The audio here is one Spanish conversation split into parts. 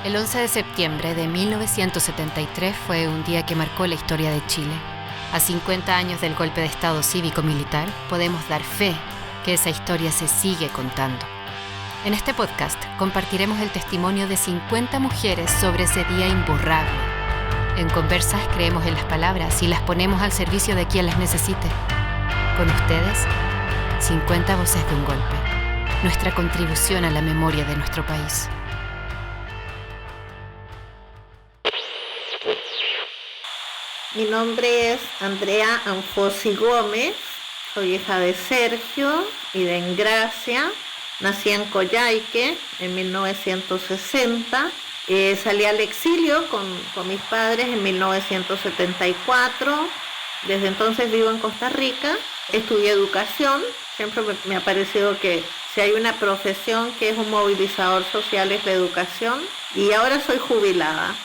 El 11 de septiembre de 1973 fue un día que marcó la historia de Chile. A 50 años del golpe de Estado cívico-militar, podemos dar fe que esa historia se sigue contando. En este podcast compartiremos el testimonio de 50 mujeres sobre ese día imborrable. En Conversas creemos en las palabras y las ponemos al servicio de quien las necesite. Con ustedes, 50 voces de un golpe. Nuestra contribución a la memoria de nuestro país. Mi nombre es Andrea Anfosi Gómez, soy hija de Sergio y de Engracia. Nací en Coyhaique en 1960. Salí al exilio con mis padres en 1974. Desde entonces vivo en Costa Rica. Estudié educación. Siempre me ha parecido que si hay una profesión que es un movilizador social es la educación. Y ahora soy jubilada.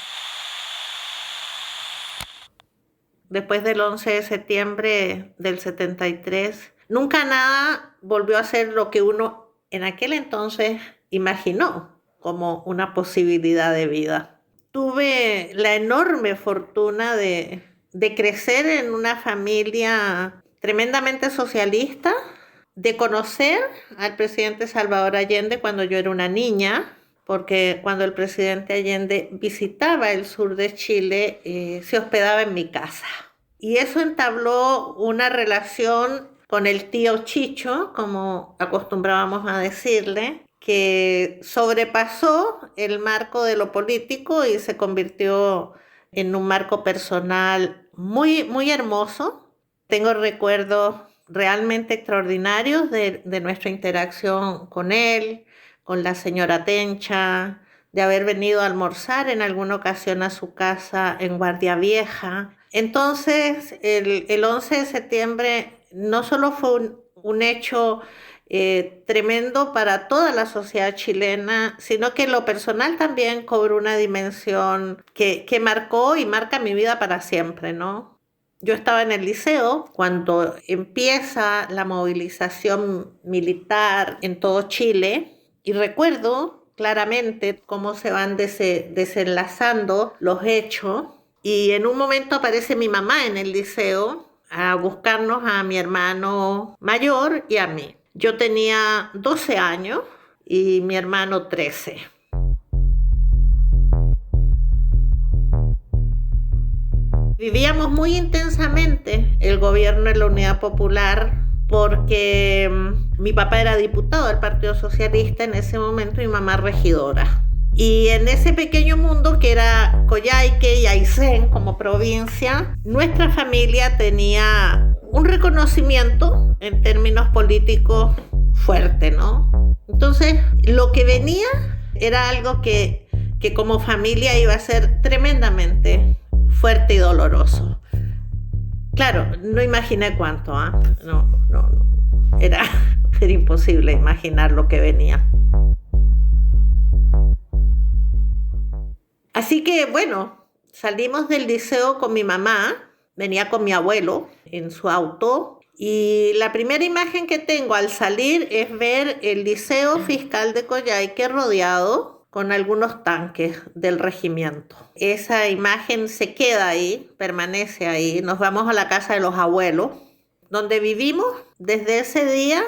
Después del 11 de septiembre del 73, nunca nada volvió a ser lo que uno en aquel entonces imaginó como una posibilidad de vida. Tuve la enorme fortuna de crecer en una familia tremendamente socialista, de conocer al presidente Salvador Allende cuando yo era una niña, porque cuando el presidente Allende visitaba el sur de Chile, se hospedaba en mi casa. Y eso entabló una relación con el tío Chicho, como acostumbrábamos a decirle, que sobrepasó el marco de lo político y se convirtió en un marco personal muy, muy hermoso. Tengo recuerdos realmente extraordinarios de nuestra interacción con él, con la señora Tencha, de haber venido a almorzar en alguna ocasión a su casa en Guardia Vieja. Entonces, el 11 de septiembre no solo fue un hecho tremendo para toda la sociedad chilena, sino que en lo personal también cobró una dimensión que marcó y marca mi vida para siempre, ¿no? Yo estaba en el liceo cuando empieza la movilización militar en todo Chile. Y recuerdo claramente cómo se van desenlazando los hechos. Y en un momento aparece mi mamá en el liceo a buscarnos a mi hermano mayor y a mí. Yo tenía 12 años y mi hermano 13. Vivíamos muy intensamente el gobierno de la Unidad Popular, porque mi papá era diputado del Partido Socialista en ese momento y mi mamá regidora. Y en ese pequeño mundo que era Coyhaique y Aysén como provincia, nuestra familia tenía un reconocimiento en términos políticos fuerte, ¿no? Entonces, lo que venía era algo que como familia iba a ser tremendamente fuerte y doloroso. Claro, no imaginé cuánto, No. Era imposible imaginar lo que venía. Así que, bueno, salimos del liceo con mi mamá, venía con mi abuelo en su auto, y la primera imagen que tengo al salir es ver el Liceo Fiscal de Coyhaique rodeado con algunos tanques del regimiento. Esa imagen se queda ahí, permanece ahí. Nos vamos a la casa de los abuelos, donde vivimos desde ese día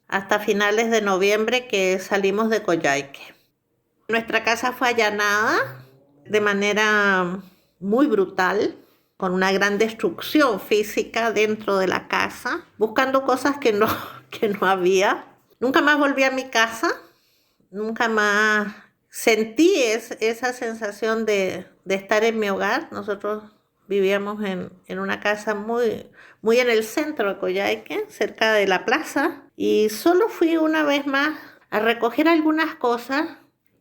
hasta finales de noviembre que salimos de Coyhaique. Nuestra casa fue allanada de manera muy brutal, con una gran destrucción física dentro de la casa, buscando cosas que no había. Nunca más volví a mi casa, nunca más sentí esa sensación de estar en mi hogar. Nosotros vivíamos en una casa muy, muy en el centro de Coyhaique, cerca de la plaza, y solo fui una vez más a recoger algunas cosas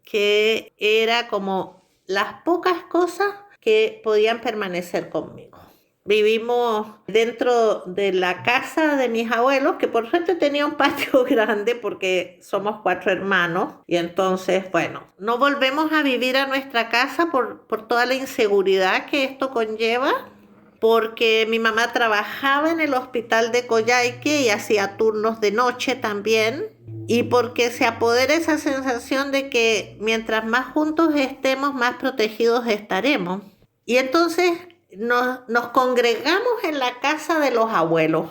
que era como las pocas cosas que podían permanecer conmigo. Vivimos dentro de la casa de mis abuelos, que por suerte tenía un patio grande porque somos 4 hermanos. Y entonces, bueno, no volvemos a vivir a nuestra casa por toda la inseguridad que esto conlleva, porque mi mamá trabajaba en el hospital de Coyhaique y hacía turnos de noche también. y porque se apodera esa sensación de que mientras más juntos estemos, más protegidos estaremos. Y entonces nos congregamos en la casa de los abuelos.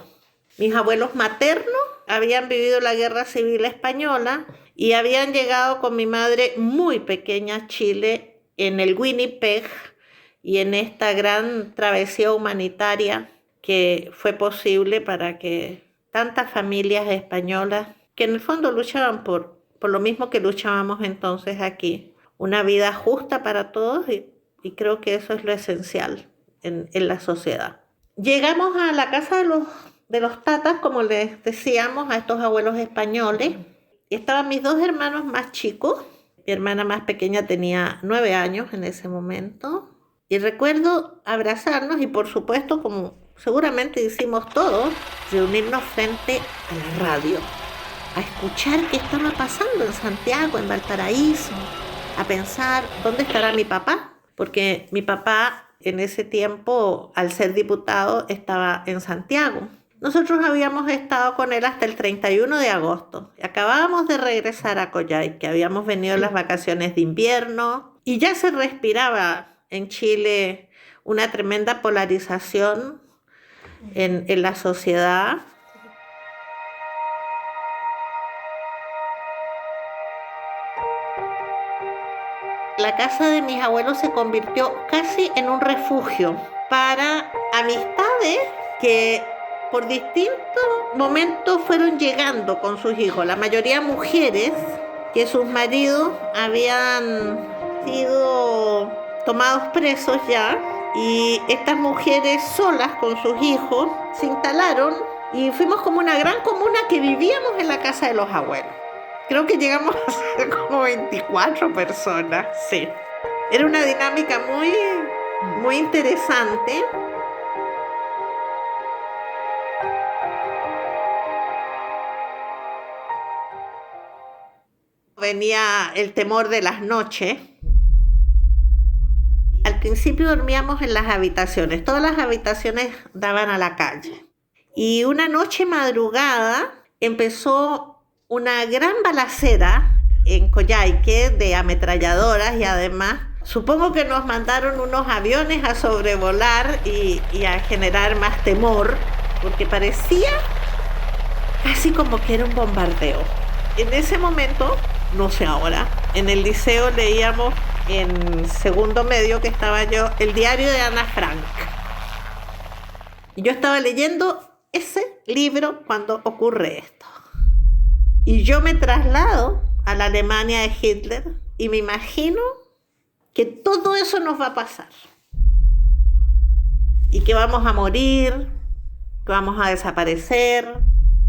Mis abuelos maternos habían vivido la Guerra Civil Española y habían llegado con mi madre muy pequeña a Chile en el Winnipeg y en esta gran travesía humanitaria que fue posible para que tantas familias españolas, que en el fondo luchaban por lo mismo que luchábamos entonces aquí, una vida justa para todos y creo que eso es lo esencial en la sociedad. Llegamos a la casa de los tatas, como les decíamos, a estos abuelos españoles, y estaban mis dos hermanos más chicos. Mi hermana más pequeña tenía 9 años en ese momento, y recuerdo abrazarnos y por supuesto, como seguramente hicimos todos, reunirnos frente a la radio, a escuchar qué estaba pasando en Santiago, en Valparaíso, a pensar dónde estará mi papá, porque mi papá en ese tiempo, al ser diputado, estaba en Santiago. Nosotros habíamos estado con él hasta el 31 de agosto. Acabábamos de regresar a Coyhaique, habíamos venido en las vacaciones de invierno y ya se respiraba en Chile una tremenda polarización en la sociedad. La casa de mis abuelos se convirtió casi en un refugio para amistades que por distintos momentos fueron llegando con sus hijos, la mayoría mujeres que sus maridos habían sido tomados presos ya, y estas mujeres solas con sus hijos se instalaron y fuimos como una gran comuna que vivíamos en la casa de los abuelos. Creo que llegamos a ser como 24 personas, sí. Era una dinámica muy, muy interesante. Venía el temor de las noches. Al principio dormíamos en las habitaciones. Todas las habitaciones daban a la calle. Y una noche madrugada empezó una gran balacera en Coyhaique de ametralladoras y además supongo que nos mandaron unos aviones a sobrevolar y a generar más temor, porque parecía casi como que era un bombardeo. En ese momento, no sé ahora, en el liceo leíamos en segundo medio que estaba yo el diario de Ana Frank. Y yo estaba leyendo ese libro cuando ocurre esto. Y yo me traslado a la Alemania de Hitler y me imagino que todo eso nos va a pasar. Y que vamos a morir, que vamos a desaparecer.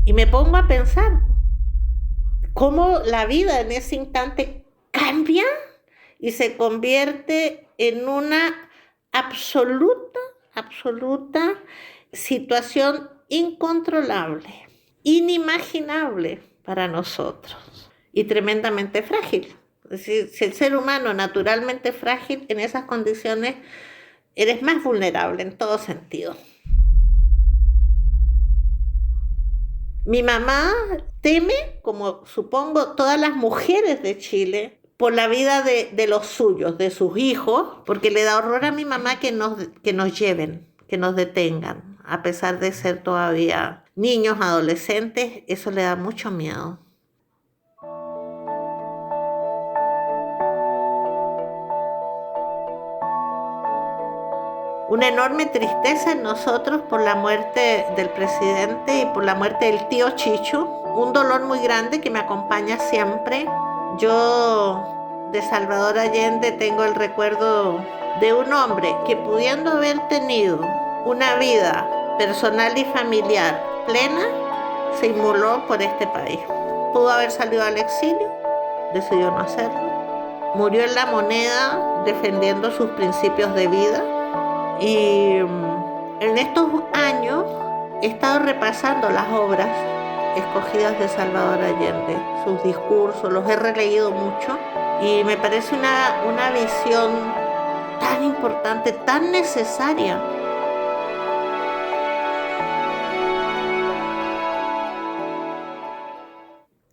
Y me pongo a pensar cómo la vida en ese instante cambia y se convierte en una absoluta situación incontrolable, inimaginable para nosotros y tremendamente frágil. Es decir, si el ser humano naturalmente frágil, en esas condiciones eres más vulnerable en todo sentido. Mi mamá teme, como supongo todas las mujeres de Chile, por la vida de los suyos, de sus hijos, porque le da horror a mi mamá que nos lleven, que nos detengan, a pesar de ser todavía niños, adolescentes, eso le da mucho miedo. Una enorme tristeza en nosotros por la muerte del presidente y por la muerte del tío Chicho. Un dolor muy grande que me acompaña siempre. Yo de Salvador Allende tengo el recuerdo de un hombre que, pudiendo haber tenido una vida personal y familiar plena, se inmoló por este país. Pudo haber salido al exilio, decidió no hacerlo. Murió en La Moneda defendiendo sus principios de vida. Y en estos años he estado repasando las obras escogidas de Salvador Allende, sus discursos, los he releído mucho y me parece una visión tan importante, tan necesaria.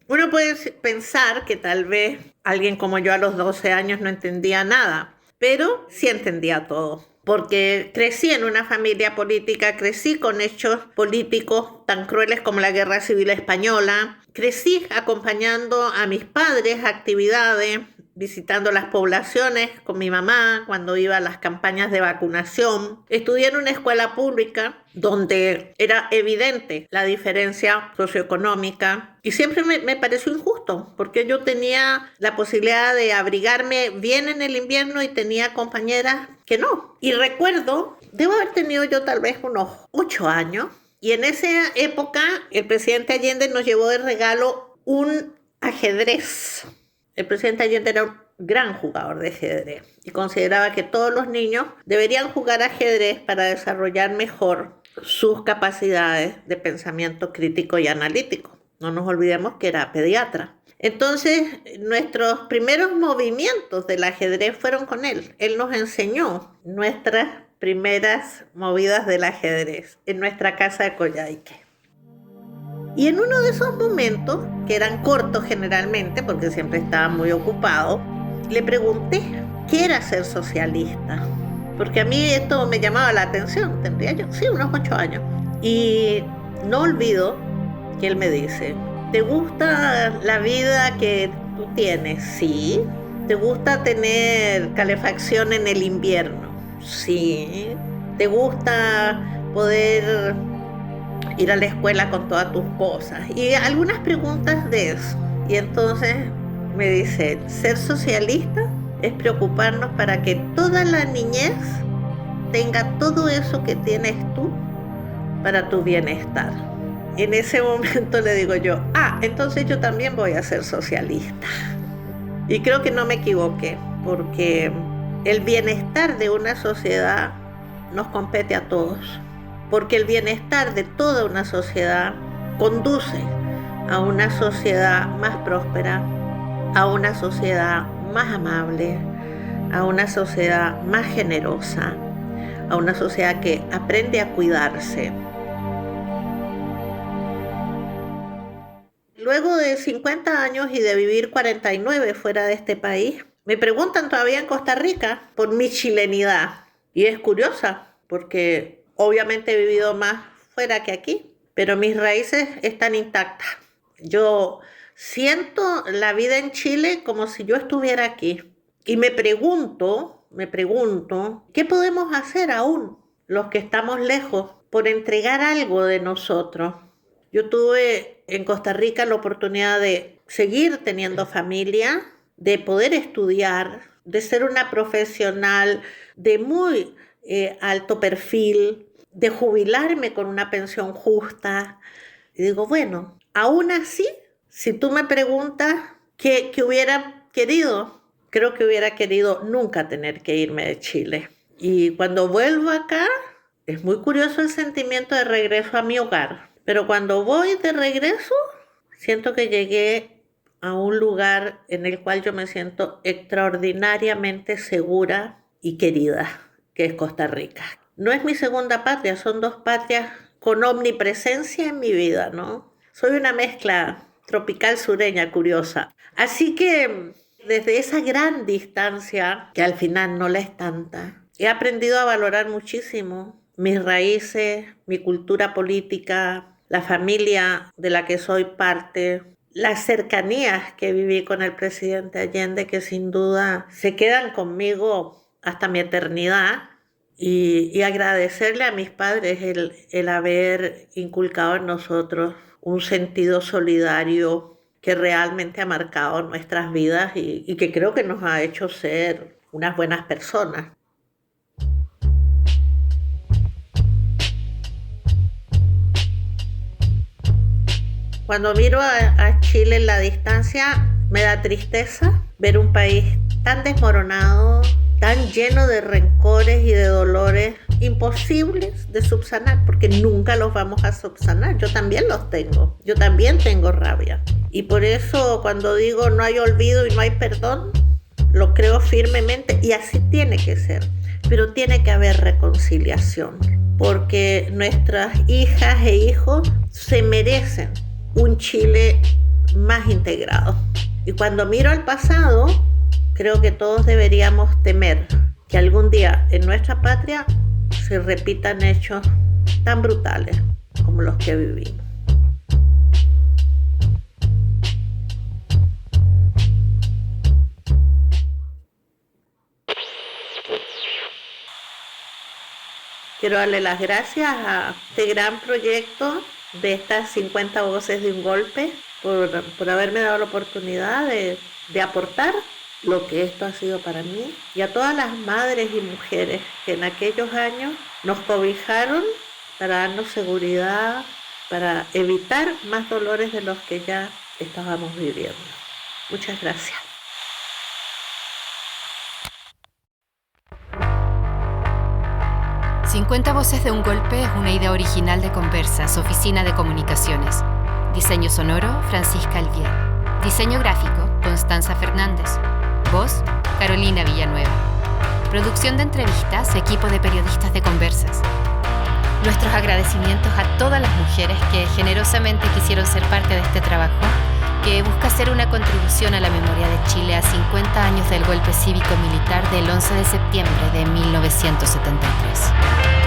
Bueno, Uno puede pensar que tal vez alguien como yo a los 12 años no entendía nada, pero sí entendía todo. Porque crecí en una familia política, crecí con hechos políticos tan crueles como la Guerra Civil Española, crecí acompañando a mis padres a actividades, visitando las poblaciones con mi mamá cuando iba a las campañas de vacunación. Estudié en una escuela pública donde era evidente la diferencia socioeconómica y siempre me pareció injusto porque yo tenía la posibilidad de abrigarme bien en el invierno y tenía compañeras que no. Y recuerdo, debo haber tenido yo tal vez unos 8 años y en esa época el presidente Allende nos llevó de regalo un ajedrez. El presidente Allende era un gran jugador de ajedrez y consideraba que todos los niños deberían jugar ajedrez para desarrollar mejor sus capacidades de pensamiento crítico y analítico. No nos olvidemos que era pediatra. Entonces, nuestros primeros movimientos del ajedrez fueron con él. Él nos enseñó nuestras primeras movidas del ajedrez en nuestra casa de Coyhaique. Y en uno de esos momentos, que eran cortos generalmente, porque siempre estaba muy ocupado, le pregunté qué era ser socialista. Porque a mí esto me llamaba la atención, tendría yo, sí, unos 8 años. Y no olvido que él me dice, ¿te gusta la vida que tú tienes? Sí. ¿Te gusta tener calefacción en el invierno? Sí. ¿Te gusta poder ir a la escuela con todas tus cosas? Y algunas preguntas de eso. Y entonces me dice, ser socialista es preocuparnos para que toda la niñez tenga todo eso que tienes tú para tu bienestar. En ese momento le digo yo, entonces yo también voy a ser socialista. Y creo que no me equivoqué, porque el bienestar de una sociedad nos compete a todos. Porque el bienestar de toda una sociedad conduce a una sociedad más próspera, a una sociedad más amable, a una sociedad más generosa, a una sociedad que aprende a cuidarse. Luego de 50 años y de vivir 49 fuera de este país, me preguntan todavía en Costa Rica por mi chilenidad. Y es curiosa, porque obviamente he vivido más fuera que aquí, pero mis raíces están intactas. Yo siento la vida en Chile como si yo estuviera aquí. Y me pregunto, ¿qué podemos hacer aún los que estamos lejos por entregar algo de nosotros? Yo tuve en Costa Rica la oportunidad de seguir teniendo familia, de poder estudiar, de ser una profesional de muy alto perfil, de jubilarme con una pensión justa. Y digo, bueno, aún así, si tú me preguntas qué hubiera querido, creo que hubiera querido nunca tener que irme de Chile. Y cuando vuelvo acá, es muy curioso el sentimiento de regreso a mi hogar. Pero cuando voy de regreso, siento que llegué a un lugar en el cual yo me siento extraordinariamente segura y querida, que es Costa Rica. No es mi segunda patria, son 2 patrias con omnipresencia en mi vida, ¿no? Soy una mezcla tropical sureña curiosa. Así que desde esa gran distancia, que al final no la es tanta, he aprendido a valorar muchísimo mis raíces, mi cultura política, la familia de la que soy parte, las cercanías que viví con el presidente Allende, que sin duda se quedan conmigo hasta mi eternidad, y agradecerle a mis padres el haber inculcado en nosotros un sentido solidario que realmente ha marcado nuestras vidas y que creo que nos ha hecho ser unas buenas personas. Cuando miro a Chile en la distancia, me da tristeza ver un país tan desmoronado, tan lleno de rencores y de dolores imposibles de subsanar, porque nunca los vamos a subsanar. Yo también los tengo, yo también tengo rabia. Y por eso cuando digo no hay olvido y no hay perdón, lo creo firmemente y así tiene que ser. Pero tiene que haber reconciliación, porque nuestras hijas e hijos se merecen un Chile más integrados. Y cuando miro al pasado, creo que todos deberíamos temer que algún día en nuestra patria se repitan hechos tan brutales como los que vivimos. Quiero darle las gracias a este gran proyecto de estas 50 voces de un golpe por haberme dado la oportunidad de aportar lo que esto ha sido para mí, y a todas las madres y mujeres que en aquellos años nos cobijaron para darnos seguridad, para evitar más dolores de los que ya estábamos viviendo. Muchas gracias. «50 voces de un golpe» es una idea original de Conversas, Oficina de Comunicaciones. Diseño sonoro, Francisca Alvier. Diseño gráfico, Constanza Fernández. Voz, Carolina Villanueva. Producción de entrevistas, equipo de periodistas de Conversas. Nuestros agradecimientos a todas las mujeres que generosamente quisieron ser parte de este trabajo, que busca hacer una contribución a la memoria de Chile a 50 años del golpe cívico-militar del 11 de septiembre de 1973.